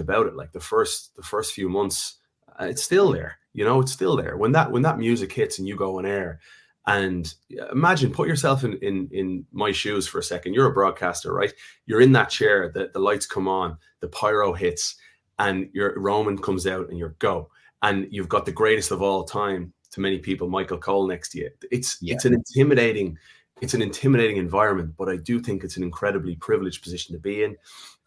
about it. Like the first few months, it's still there. It's still there. When that music hits and you go on air, and imagine, put yourself in my shoes for a second. You're a broadcaster, right? You're in that chair. The lights come on, the pyro hits, and your Roman comes out, and you're go, and you've got the greatest of all time to many people, Michael Cole, next to you. It's an intimidating environment, but I do think it's an incredibly privileged position to be in.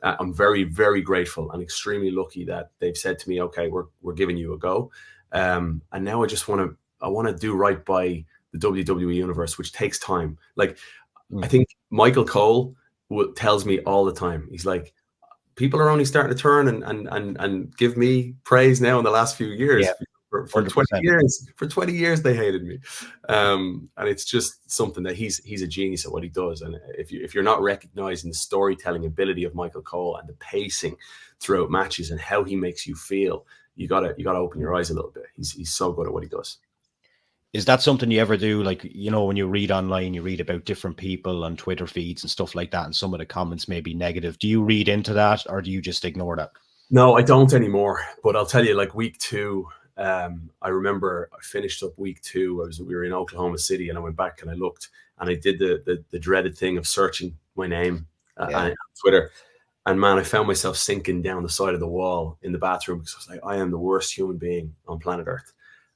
I'm very, very grateful and extremely lucky that they've said to me, okay, we're giving you a go. And now I want to do right by the WWE universe, which takes time. Like, I think Michael Cole tells me all the time, he's like, people are only starting to turn and give me praise now in the last few years. Yeah. For 20 years, they hated me, and it's just something that he's a genius at what he does. And if you're not recognizing the storytelling ability of Michael Cole and the pacing throughout matches and how he makes you feel, you gotta open your eyes a little bit. He's so good at what he does. Is that something you ever do? Like, when you read online, you read about different people on Twitter feeds and stuff like that, and some of the comments may be negative. Do you read into that, or do you just ignore that? No, I don't anymore. But I'll tell you, like week 2. I remember I finished up week 2. We were in Oklahoma City, and I went back and I looked, and I did the dreaded thing of searching my name on Twitter. And man, I found myself sinking down the side of the wall in the bathroom, because I was like, I am the worst human being on planet Earth.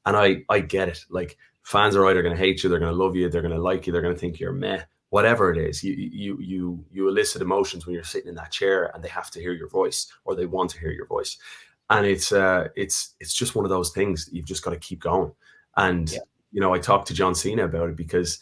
And I get it. Like, fans are either going to hate you, they're going to love you, they're going to like you, they're going to think you're meh. Whatever it is, you elicit emotions when you're sitting in that chair, and they have to hear your voice, or they want to hear your voice. And it's just one of those things that you've just got to keep going. And I talked to John Cena about it, because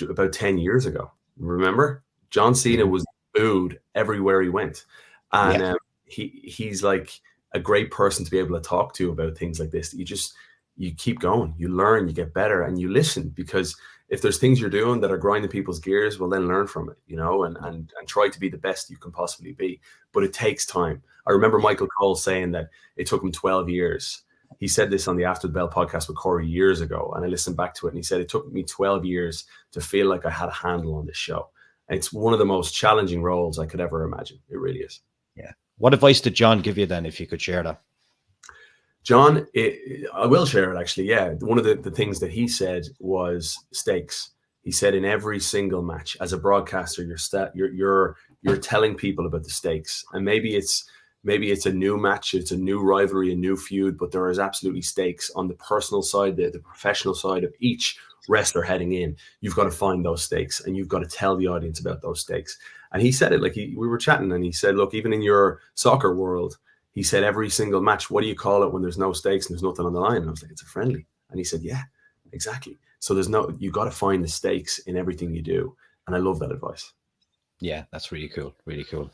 about 10 years ago, remember, John Cena was booed everywhere he went, and he's like a great person to be able to talk to about things like this. That you keep going, you learn, you get better, and you listen, because if there's things you're doing that are grinding people's gears, well, then learn from it, and try to be the best you can possibly be. But it takes time. I remember Michael Cole saying that it took him 12 years. He said this on the After the Bell podcast with Corey years ago, and I listened back to it, and he said, it took me 12 years to feel like I had a handle on this show. And it's one of the most challenging roles I could ever imagine. It really is. Yeah. What advice did John give you then, if you could share that? John, I will share it, actually. Yeah. One of the things that he said was stakes. He said, in every single match, as a broadcaster, you're telling people about the stakes. And maybe it's a new match, it's a new rivalry, a new feud, but there is absolutely stakes on the personal side, the professional side of each wrestler heading in. You've got to find those stakes, and you've got to tell the audience about those stakes. And he said it, like we were chatting, and he said, look, even in your soccer world, he said, every single match, what do you call it when there's no stakes and there's nothing on the line? And I was like, it's a friendly. And he said, yeah, exactly. So you got to find the stakes in everything you do. And I love that advice. Yeah, that's really cool. Really cool.